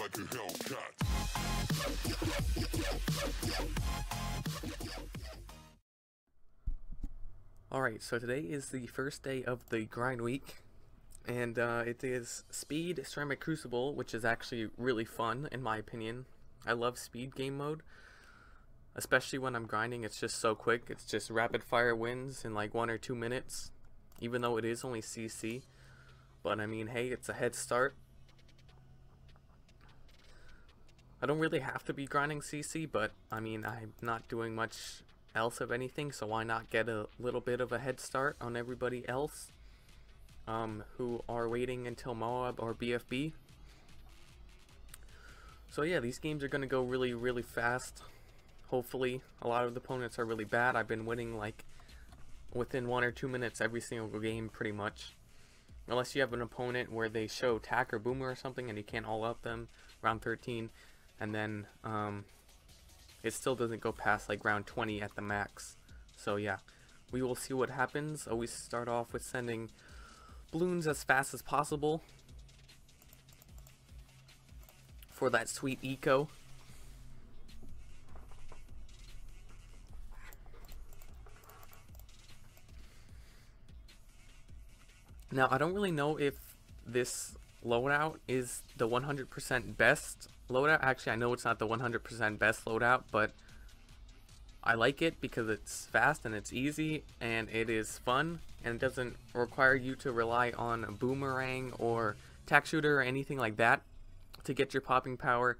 like a Hellcat. Alright, so today is the first day of the grind week, and it is Speed Ceramic Crucible, which is actually really fun in my opinion. I love speed game mode, especially when I'm grinding. It's just so quick. It's just rapid fire wins in like 1 or 2 minutes, even though it is only CC. But I mean, hey, it's a head start. I don't really have to be grinding CC, but I mean, I'm not doing much else of anything, so why not get a little bit of a head start on everybody else who are waiting until Moab or BFB. So yeah, these games are going to go really fast. Hopefully. A lot of the opponents are really bad. I've been winning like within 1 or 2 minutes every single game pretty much, unless you have an opponent where they show tack or boomer or something and you can't all up them round 13, and then it still doesn't go past like round 20 at the max. So yeah, we will see what happens. Always start off with sending Bloons as fast as possible for that sweet eco. Now, I don't really know if this loadout is the 100% best loadout. Actually, I know it's not the 100% best loadout, but I like it because it's fast and it's easy and it is fun and it doesn't require you to rely on a boomerang or tack shooter or anything like that to get your popping power.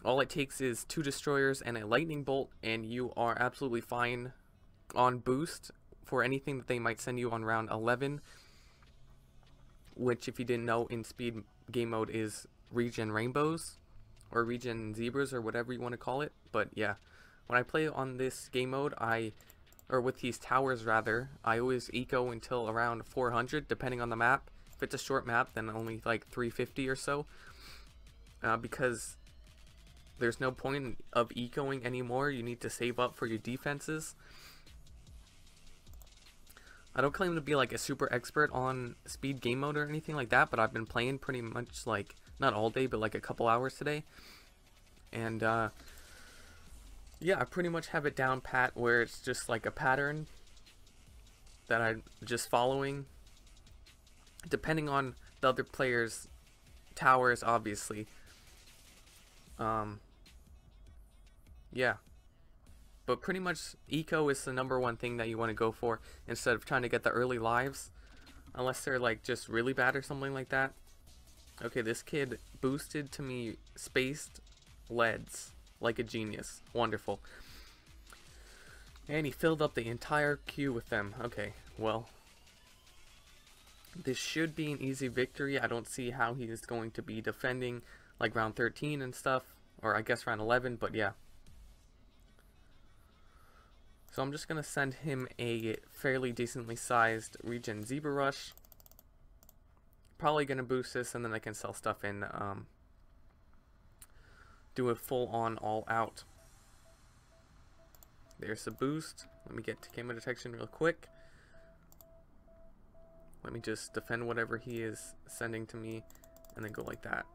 All it takes is 2 destroyers and a lightning bolt, and you are absolutely fine on boost for anything that they might send you on round 11, which, if you didn't know, in speed game mode is regen rainbows or regen zebras or whatever you want to call it. But yeah, when I play on this game mode, or with these towers rather, I always eco until around 400 depending on the map. If it's a short map, then only like 350 or so, because there's no point of ecoing anymore. You need to save up for your defenses. I don't claim to be like a super expert on speed game mode or anything like that, but I've been playing pretty much like, not all day, but like a couple hours today. And yeah, I pretty much have it down pat where it's just like a pattern that I'm just following, depending on the other player's towers, obviously. Yeah. But pretty much eco is the #1 thing that you want to go for instead of trying to get the early lives, unless they're like just really bad or something like that. Okay, this kid boosted to me spaced leads like a genius. Wonderful. And he filled up the entire queue with them. Okay, well, this should be an easy victory. I don't see how he is going to be defending like round 13 and stuff, or I guess round 11, but yeah. So I'm just going to send him a fairly decently sized regen zebra rush. Probably going to boost this, and then I can sell stuff and do a full on all out. There's the boost. Let me get to camo detection real quick. Let me just defend whatever he is sending to me and then go like that.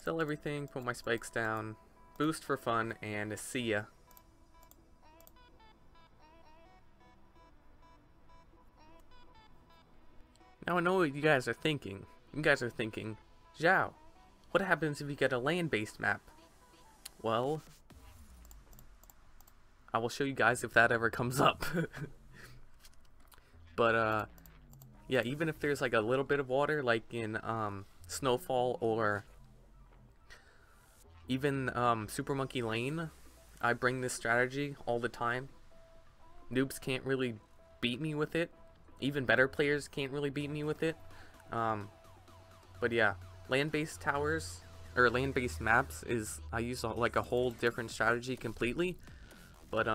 Sell everything, put my spikes down, boost for fun, and see ya. Now I know what you guys are thinking. You guys are thinking, Xaou, what happens if you get a land-based map? Well, I will show you guys if that ever comes up. But yeah, even if there's like a little bit of water, like in Snowfall or even Super Monkey Lane, I bring this strategy all the time. Noobs can't really beat me with it. Even better players can't really beat me with it. But yeah, land-based towers or land-based maps is, I use like a whole different strategy completely. But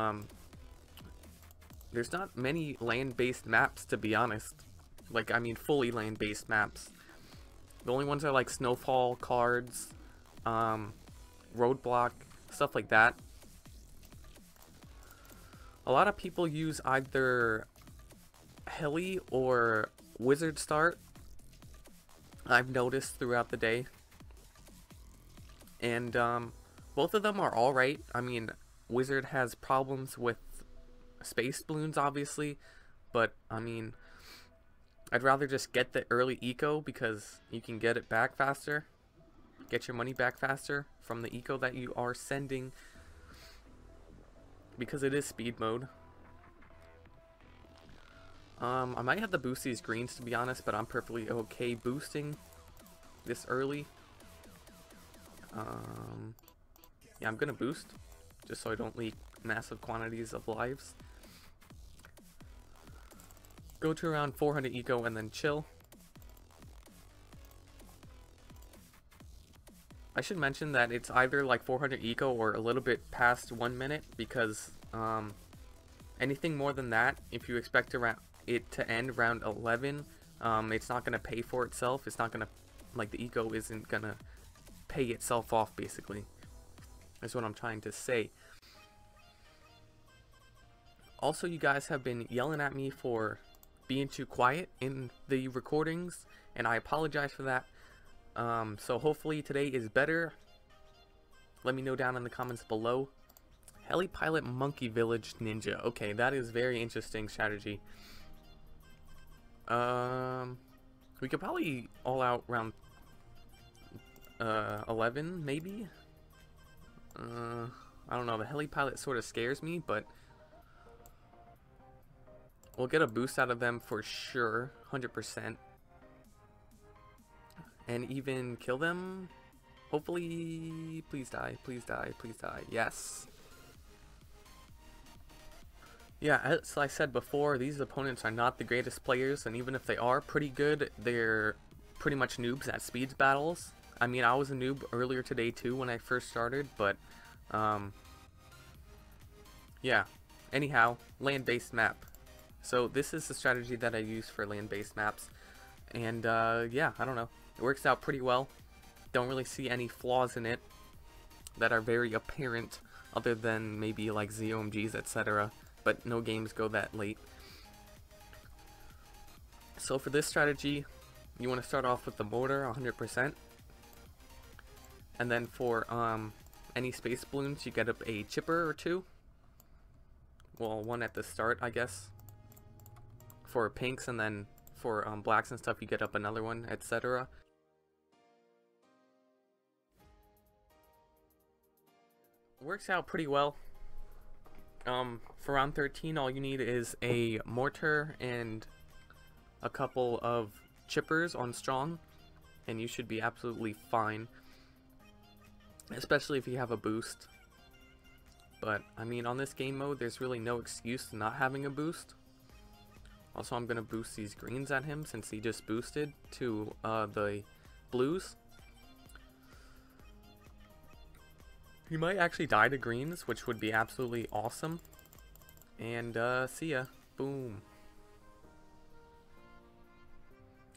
there's not many land-based maps, to be honest. Like, I mean, fully land-based maps. The only ones are like Snowfall, Cards, Roadblock, stuff like that. A lot of people use either Heli or Wizard Start, I've noticed throughout the day. And both of them are alright. I mean, Wizard has problems with space balloons, obviously, but I mean, I'd rather just get the early eco because you can get it back faster, get your money back faster from the eco that you are sending, because it is speed mode. I might have to boost these greens, to be honest, but I'm perfectly okay boosting this early. Yeah, I'm gonna boost just so I don't leak massive quantities of lives. Go to around 400 eco and then chill. I should mention that it's either like 400 eco or a little bit past 1 minute, because anything more than that, if you expect it to end around 11, it's not going to pay for itself. It's not going to, like, the eco isn't going to pay itself off, basically. That's what I'm trying to say. Also, you guys have been yelling at me for being too quiet in the recordings, and I apologize for that. So hopefully today is better. Let me know down in the comments below. Helipilot Monkey Village Ninja. Okay, that is very interesting strategy. We could probably all out round 11, maybe? I don't know, the Helipilot sort of scares me, but we'll get a boost out of them for sure, 100%. And even kill them? Hopefully, please die, please die, please die. Yes. Yeah, as I said before, these opponents are not the greatest players, and even if they are pretty good, they're pretty much noobs at speeds battles. I mean, I was a noob earlier today too when I first started, but yeah. Anyhow, land-based map. So this is the strategy that I use for land-based maps, and yeah, I don't know. It works out pretty well. Don't really see any flaws in it that are very apparent, other than maybe like ZOMGs, etc. But no games go that late. So for this strategy, you want to start off with the mortar 100%. And then for any space balloons, you get up a chipper or two. Well, one at the start, I guess. For pinks, and then for blacks and stuff, you get up another one, etc. Works out pretty well. For round 13, all you need is a mortar and a couple of chippers on strong, and you should be absolutely fine, especially if you have a boost. But I mean, on this game mode, there's really no excuse to not having a boost. Also, I'm gonna boost these greens at him since he just boosted to the blues. He might actually die to greens, which would be absolutely awesome. And see ya. Boom.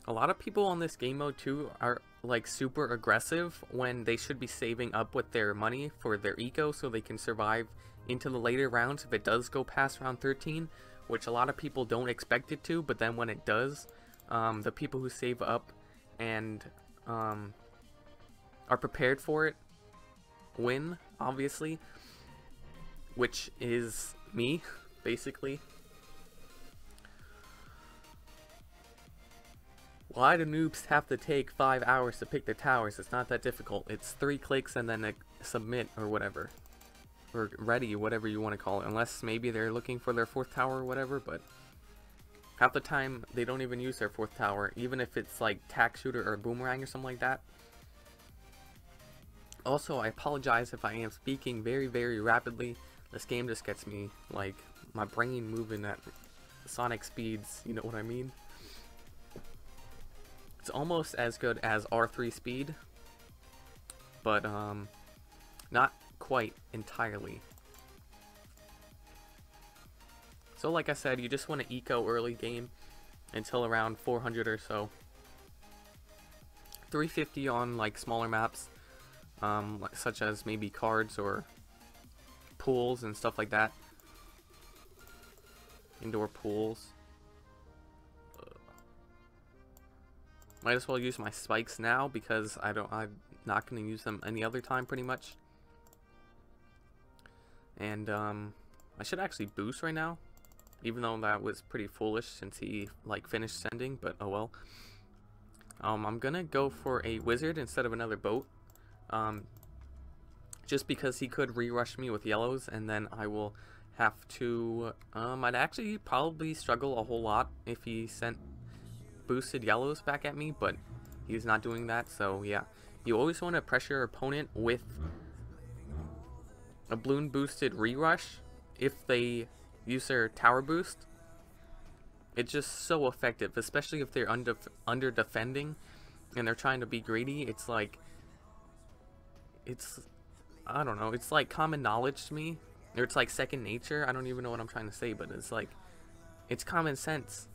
A lot of people on this game mode too are like super aggressive when they should be saving up with their money for their eco so they can survive into the later rounds if it does go past round 13, which a lot of people don't expect it to, but then when it does, the people who save up and are prepared for it win, obviously, which is me, basically. Why do noobs have to take 5 hours to pick the towers? It's not that difficult. It's 3 clicks and then a submit or whatever. Or ready, whatever you want to call it. Unless maybe they're looking for their 4th tower or whatever, but half the time they don't even use their 4th tower, even if it's like tack shooter or boomerang or something like that. Also, I apologize if I am speaking very, very rapidly. This game just gets me, like, my brain moving at sonic speeds, you know what I mean? It's almost as good as R3 speed, but not quite entirely. So like I said, you just want to eco early game until around 400 or so. 350 on like smaller maps, such as maybe cards or pools and stuff like that. Indoor pools. Might as well use my spikes now because I'm not going to use them any other time pretty much. And I should actually boost right now, even though that was pretty foolish since he like finished sending, but oh well. I'm gonna go for a wizard instead of another boat, just because he could re-rush me with yellows, and then I will have to I'd actually probably struggle a whole lot if he sent boosted yellows back at me, but he's not doing that. So yeah, you always want to pressure your opponent with a balloon boosted re-rush if they use their tower boost. It's just so effective, especially if they're under defending and they're trying to be greedy. It's like, I don't know, it's like common knowledge to me, or it's like second nature. I don't even know what I'm trying to say, but it's like, it's common sense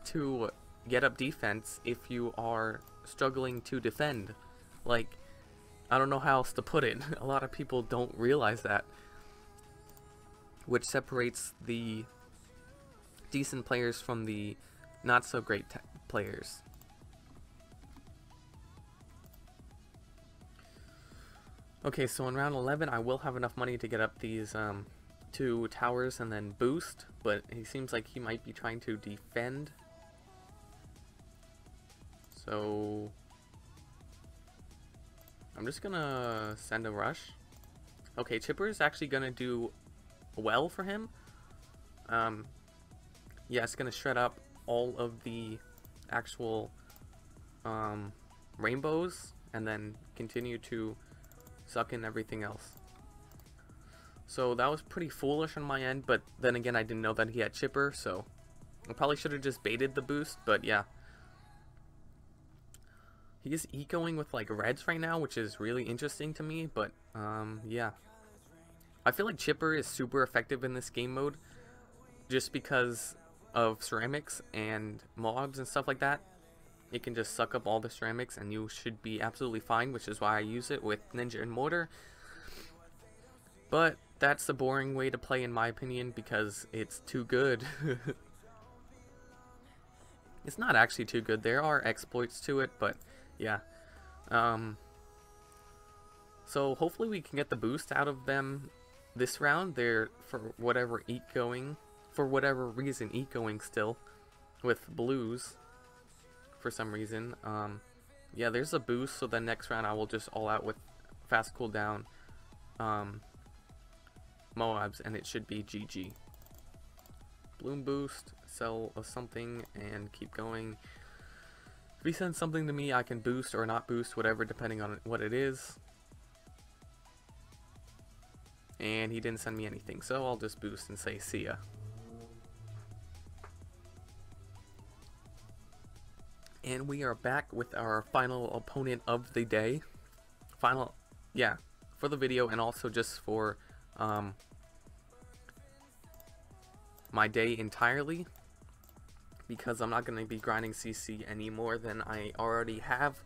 to get up defense if you are struggling to defend. Like, I don't know how else to put it. A lot of people don't realize that, which separates the decent players from the not so great players. Okay, so in round 11 I will have enough money to get up these 2 towers and then boost, but he seems like he might be trying to defend. So I'm just gonna send a rush. Okay, Chipper is actually gonna do well for him. Yeah, it's gonna shred up all of the actual rainbows and then continue to suck in everything else. So that was pretty foolish on my end, but then again I didn't know that he had Chipper, so I probably should have just baited the boost, but yeah. He is ecoing with like reds right now, which is really interesting to me, but yeah. I feel like Chipper is super effective in this game mode just because of ceramics and mobs and stuff like that. It can just suck up all the ceramics and you should be absolutely fine, which is why I use it with Ninja and Mortar. But that's the boring way to play in my opinion because it's too good. It's not actually too good. There are exploits to it, but yeah. So hopefully we can get the boost out of them this round. They're for whatever reason ecoing still with blues for some reason. Yeah, there's a boost, so then next round I will just all out with fast cooldown Moabs and it should be GG. Bloom boost, sell something and keep going. If he sends something to me I can boost or not boost, whatever, depending on what it is. And he didn't send me anything, so I'll just boost and say see ya. And we are back with our final opponent of the day. Yeah, for the video and also just for my day entirely. Because I'm not going to be grinding CC any more than I already have.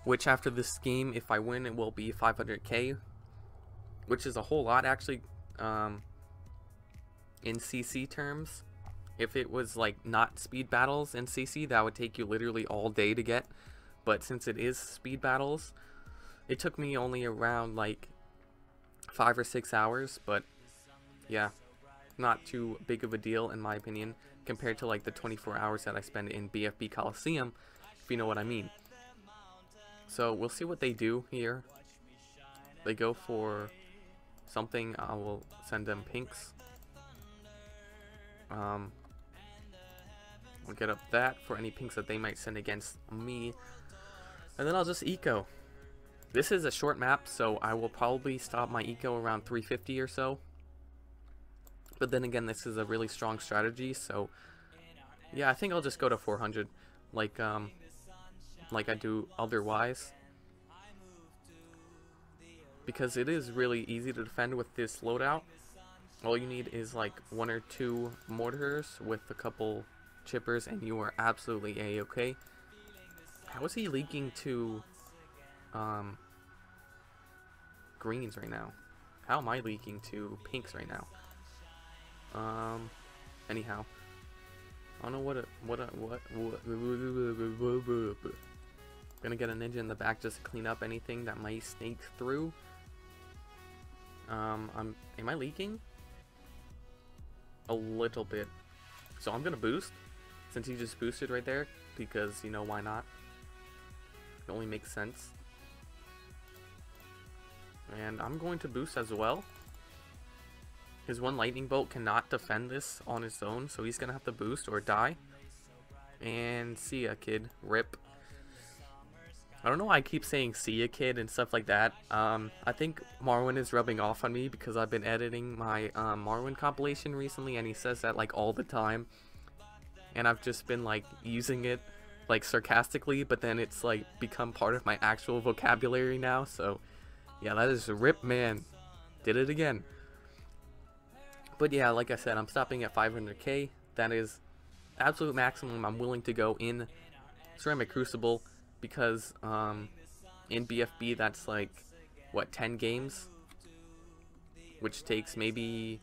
Which after this game, if I win, it will be 500k. Which is a whole lot actually in CC terms. If it was like not speed battles in CC, that would take you literally all day to get. But since it is speed battles, it took me only around like 5 or 6 hours. But yeah, not too big of a deal in my opinion compared to like the 24 hours that I spend in BFB Coliseum, if you know what I mean. So we'll see what they do here. They go for something, I will send them pinks. I'll get up that for any pinks that they might send against me. And then I'll just eco. This is a short map, so I will probably stop my eco around 350 or so. But then again, this is a really strong strategy, so yeah, I think I'll just go to 400 like I do otherwise. Because it is really easy to defend with this loadout. All you need is like 1 or 2 mortars with a couple chippers and you are absolutely a-okay. How is he leaking to greens right now? How am I leaking to pinks right now? Anyhow, I don't know Gonna get a ninja in the back just to clean up anything that might snake through. Am I leaking? A little bit. So I'm gonna boost, since he just boosted right there, because, you know, why not? It only makes sense. And I'm going to boost as well. His one lightning bolt cannot defend this on his own, so he's gonna have to boost or die. And see ya, kid. Rip. I don't know why I keep saying see ya, kid, and stuff like that. I think Marwin is rubbing off on me because I've been editing my Marwin compilation recently, and he says that like all the time. And I've just been like using it like sarcastically, but then it's like become part of my actual vocabulary now. So yeah, that is a rip, man. Did it again. But yeah, like I said, I'm stopping at 500k. That is absolute maximum I'm willing to go in Ceramic Crucible, because in BFB that's like what, 10 games, which takes maybe,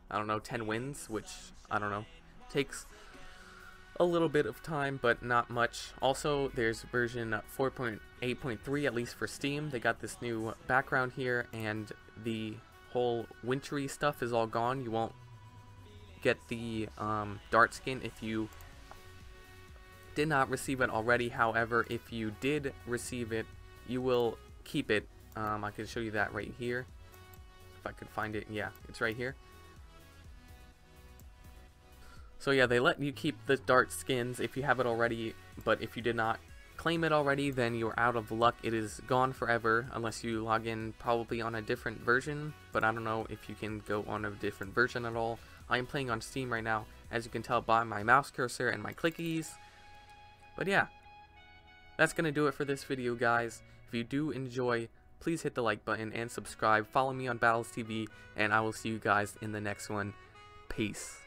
I don't know, 10 wins, which I don't know, takes a little bit of time, but not much. Also, there's version 4.8.3, at least for Steam. They got this new background here, and the whole wintry stuff is all gone. You won't get the dart skin if you did not receive it already. However, if you did receive it, you will keep it. I can show you that right here if I could find it. Yeah, it's right here. So yeah, they let you keep the dart skins if you have it already, but if you did not claim it already, then you're out of luck. It is gone forever unless you log in probably on a different version, but I don't know if you can go on a different version at all. I am playing on Steam right now, as you can tell by my mouse cursor and my clickies. But yeah, that's gonna do it for this video, guys. If you do enjoy, please hit the like button and subscribe. Follow me on Battles TV, and I will see you guys in the next one. Peace.